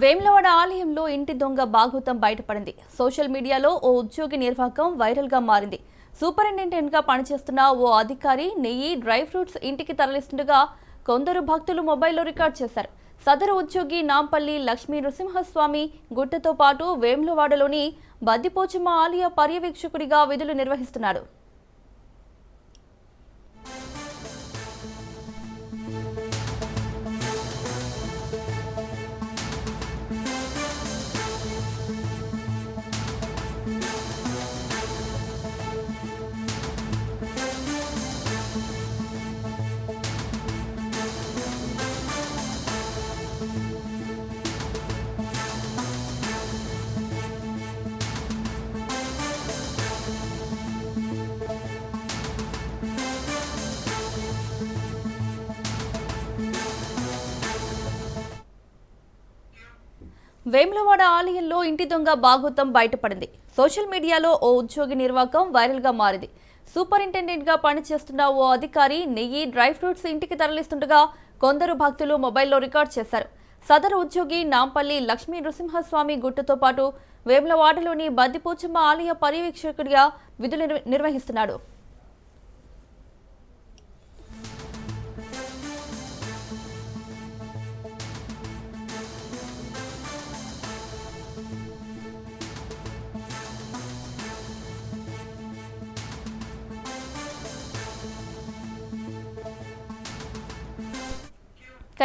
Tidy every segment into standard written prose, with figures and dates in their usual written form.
వేములవాడ ఆలయంలో ఇంటి దొంగ బాగోతం బయటపడింది. సోషల్ మీడియాలో ఓ ఉద్యోగి నిర్వాకం వైరల్ గా మారింది. సూపరింటెండెంట్ గా పనిచేస్తున్న ఓ అధికారి నెయ్యి, డ్రై ఫ్రూట్స్ ఇంటికి తరలిస్తుండగా కొందరు భక్తులు మొబైల్లో రికార్డ్ చేశారు. సదరు ఉద్యోగి నాంపల్లి లక్ష్మీ నృసింహస్వామి గుట్టతో పాటు వేములవాడలోని బద్దిపోచమ్మ ఆలయ పర్యవేక్షకుడిగా విధులు నిర్వహిస్తున్నాడు. వేములవాడ ఆలయంలో ఇంటి దొంగ బాగోతం బయటపడింది. సోషల్ మీడియాలో ఓ ఉద్యోగి నిర్వాకం వైరల్ గా మారింది. సూపరింటెండెంట్ గా పనిచేస్తున్న ఓ అధికారి నెయ్యి, డ్రై ఫ్రూట్స్ ఇంటికి తరలిస్తుండగా కొందరు భక్తులు మొబైల్లో రికార్డ్ చేశారు. సదరు ఉద్యోగి నాంపల్లి లక్ష్మీ నృసింహస్వామి గుట్టతో పాటు వేములవాడలోని బద్దిపోచమ్మ ఆలయ పర్యవేక్షకుడిగా విధులు నిర్వహిస్తున్నాడు.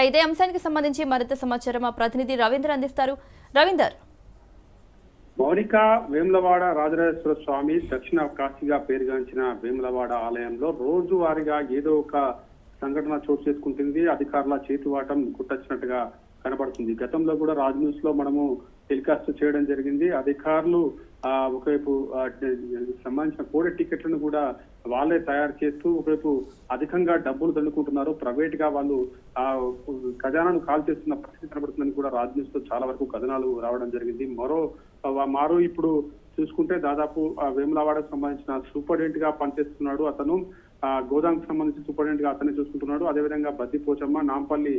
ఇదే అంశానికి సంబంధించి మరింత సమాచారం మా ప్రతినిధి రవీందర్ అందిస్తారు. రవీందర్, మౌనిక, వేములవాడ రాజరాజేశ్వర స్వామి దక్షిణ కాశీగా పేరుగాంచిన వేములవాడ ఆలయంలో రోజువారీగా ఏదో ఒక సంఘటన చోటు చేసుకుంటుంది. అధికారుల చేతివాటం గుట్టొచ్చినట్టుగా కనబడుతుంది. గతంలో కూడా రాజ్ న్యూస్ లో మనము టెలికాస్ట్ చేయడం జరిగింది. అధికారులు ఒకవైపు సంబంధించిన కోడి టికెట్లను కూడా వాళ్ళే తయారు చేస్తూ ఒకవైపు అధికంగా డబ్బులు దండుకుంటున్నారు. ప్రైవేట్ గా వాళ్ళు ఖజానాను కాల్ చేస్తున్న పరిస్థితి కనబడుతుందని కూడా రాజ్ న్యూస్ లో చాలా వరకు కథనాలు రావడం జరిగింది. మారు ఇప్పుడు చూసుకుంటే దాదాపు వేములవాడకు సంబంధించిన సూపరింటెండెంట్ గా పనిచేస్తున్నాడు. అతను గోదాంకి సంబంధించి సూపరింటెండెంట్ గా అతనే చూసుకుంటున్నాడు. అదేవిధంగా బద్దిపోచమ్మ, నాంపల్లి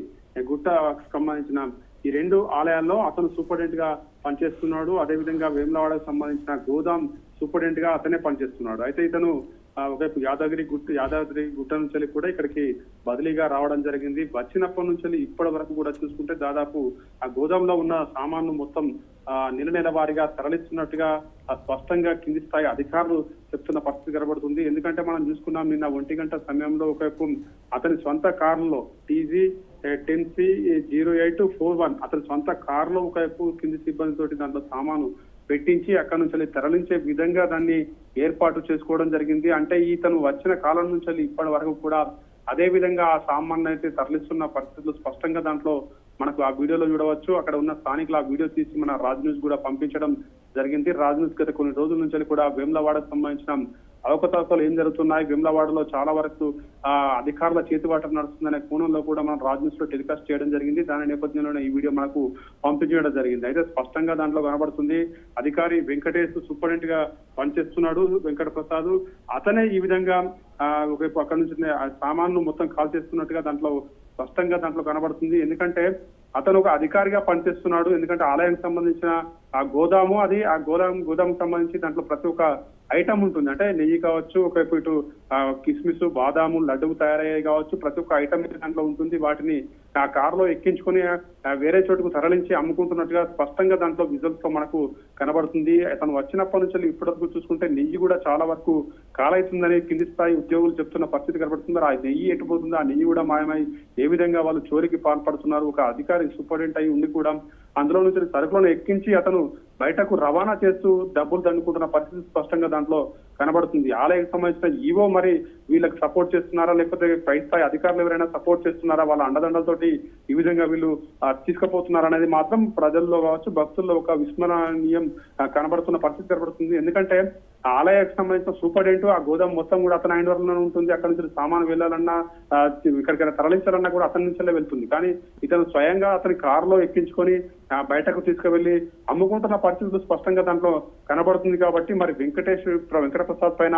గుట్టకు సంబంధించిన ఈ రెండు ఆలయాల్లో అతను సూపరింటెండెంట్ గా పనిచేస్తున్నాడు. అదేవిధంగా వేములవాడకు సంబంధించిన గోదాం సూపరింటెండెంట్ గా అతనే పనిచేస్తున్నాడు. అయితే ఇతను ఒకవైపు యాదాద్రి గుట్ట నుంచి కూడా ఇక్కడికి బదిలీగా రావడం జరిగింది. వచ్చినప్పటి నుంచి ఇప్పటి వరకు కూడా చూసుకుంటే దాదాపు ఆ గోదాంలో ఉన్న సామాన్లు మొత్తం నెల వారీగా తరలిస్తున్నట్టుగా స్పష్టంగా కింది స్థాయి అధికారులు చెప్తున్న పరిస్థితి కనబడుతుంది. ఎందుకంటే మనం చూసుకున్నాం, నిన్న 1 గంట సమయంలో ఒకవైపు అతని సొంత కారులో TG 10C0841 అతని సొంత కారులో ఒకవైపు కింది సిబ్బందితోటి దాంట్లో సామాను పెట్టించి అక్కడి నుంచి తరలించే విధంగా దాన్ని ఏర్పాటు చేసుకోవడం జరిగింది. అంటే ఇతను వచ్చిన కాలం నుంచి ఇప్పటి వరకు కూడా అదే విధంగా ఆ సామాన్లు అయితే తరలిస్తున్న పరిస్థితులు స్పష్టంగా దాంట్లో మనకు ఆ వీడియోలో చూడవచ్చు. అక్కడ ఉన్న స్థానికులు ఆ వీడియో తీసి మన రాజ్ న్యూస్ కూడా పంపించడం జరిగింది. రాజ్ న్యూస్ గత కొన్ని రోజుల నుంచి కూడా వేములవాడకు సంబంధించిన అవకతవకలు ఏం జరుగుతున్నాయి, వేములవాడలో చాలా వరకు అధికారుల చేతివాటం నడుస్తుందనే కోణంలో కూడా మనం రాజ్ న్యూస్ లో టెలికాస్ట్ చేయడం జరిగింది. దాని నేపథ్యంలోనే ఈ వీడియో మనకు పంపించడం జరిగింది. అయితే స్పష్టంగా దాంట్లో కనబడుతుంది, అధికారి వెంకటేష్ సూపరింటెండెంట్ గా పనిచేస్తున్నాడు. వెంకట ప్రసాద్ అతనే ఈ విధంగా ఒకవైపు అక్కడి నుంచి సామాన్లు మొత్తం కాల్ చేస్తున్నట్టుగా దాంట్లో స్పష్టంగా దాంట్లో కనబడుతుంది. ఎందుకంటే అతను ఒక అధికారిగా పనిచేస్తున్నాడు. ఎందుకంటే ఆలయానికి సంబంధించిన ఆ గోదాము ఆ గోదాము సంబంధించి దాంట్లో ప్రతి ఒక్క ఐటమ్ ఉంటుంది. అంటే నెయ్యి కావచ్చు, ఒకవైపు ఇటు కిస్మిస్, బాదాము, లడ్డు తయారయ్యాయి కావచ్చు, ప్రతి ఒక్క ఐటమ్ దాంట్లో ఉంటుంది. వాటిని ఆ కారులో ఎక్కించుకుని వేరే చోటుకు తరలించి అమ్ముకుంటున్నట్టుగా స్పష్టంగా దాంట్లో విజువల్స్ తో మనకు కనబడుతుంది. అతను వచ్చినప్పటి నుంచి ఇప్పటివరకు చూసుకుంటే నెయ్యి కూడా చాలా వరకు కాలవుతుందని కింది స్థాయి ఉద్యోగులు చెప్తున్న పరిస్థితి కనబడుతుంది. ఆ నెయ్యి ఎటుపోతుంది, ఆ నెయ్యి కూడా మాయమై ఏ విధంగా వాళ్ళు చోరీకి పాల్పడుతున్నారు. ఒక అధికారి సూపరింటెండెంట్ అయి ఉండి కూడా అందులో నుంచి సరుకులను ఎక్కించి అతను బయటకు రవాణా చేస్తూ డబ్బులు దండుకుంటున్న పరిస్థితి స్పష్టంగా దాంట్లో కనబడుతుంది. ఆలయానికి సంబంధించిన ఈవో మరి వీళ్ళకి సపోర్ట్ చేస్తున్నారా, లేకపోతే పై స్థాయి అధికారులు ఎవరైనా సపోర్ట్ చేస్తున్నారా, వాళ్ళ అండదండలతోటి ఈ విధంగా వీళ్ళు తీసుకుపోతున్నారు అనేది మాత్రం ప్రజల్లో కావచ్చు, భక్తుల్లో ఒక విస్మరణీయం కనబడుతున్న పరిస్థితి కనబడుతుంది. ఎందుకంటే ఆలయానికి సంబంధించిన సూపరింటెండెంట్ ఆ గోదాం మొత్తం కూడా అతని హ్యాండ్ఓవర్లోనే ఉంటుంది. అక్కడి నుంచి సామాను వెళ్ళాలన్నా, ఇక్కడికైనా తరలించాలన్నా కూడా అతని నుంచే వెళ్తుంది. కానీ ఇతను స్వయంగా అతని కారులో ఎక్కించుకొని బయటకు తీసుకువెళ్లి అమ్ముకుంటున్న పరిస్థితులు స్పష్టంగా దాంట్లో కనబడుతుంది. కాబట్టి మరి వెంకట ప్రసాద్ పైన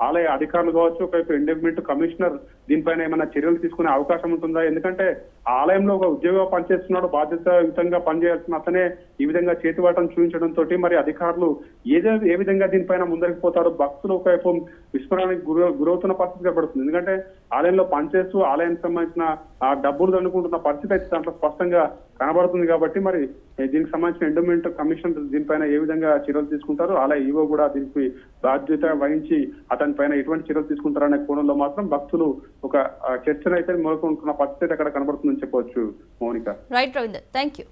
ఆలయ అధికారులు కావచ్చు, ఒకవైపు ఎండోమెంట్ కమిషనర్ దీనిపైన ఏమైనా చర్యలు తీసుకునే అవకాశం ఉంటుందా? ఎందుకంటే ఆలయంలో ఒక ఉద్యోగ పనిచేస్తున్నాడు, బాధ్యతాయుతంగా పనిచేయాల్సిన అతనే ఈ విధంగా చేతివాటం చూపించడంతో మరి అధికారులు ఏ విధంగా దీనిపైన ముందరికి పోతారు, భక్తులు ఒకవైపు విస్మరణకు గురవుతున్న పరిస్థితి కనబడుతుంది. ఎందుకంటే ఆలయంలో పనిచేస్తూ ఆలయానికి సంబంధించిన ఆ డబ్బులు అనుకుంటున్న పరిస్థితి అయితే దాంట్లో స్పష్టంగా కనబడుతుంది. కాబట్టి మరి దీనికి సంబంధించిన ఎండోమెంట్ కమిషన్ దీనిపైన ఏ విధంగా చర్యలు తీసుకుంటారు, ఆలయ ఈవో కూడా దీనికి బాధ్యత వహించి అతని పైన ఎటువంటి చర్యలు తీసుకుంటారనే కోణంలో మాత్రం భక్తులు ఒక చర్చను అయితే మొదలుకుంటున్న పరిస్థితి అక్కడ కనబడుతుందని చెప్పవచ్చు. Mounika. Right Ravinder, thank you.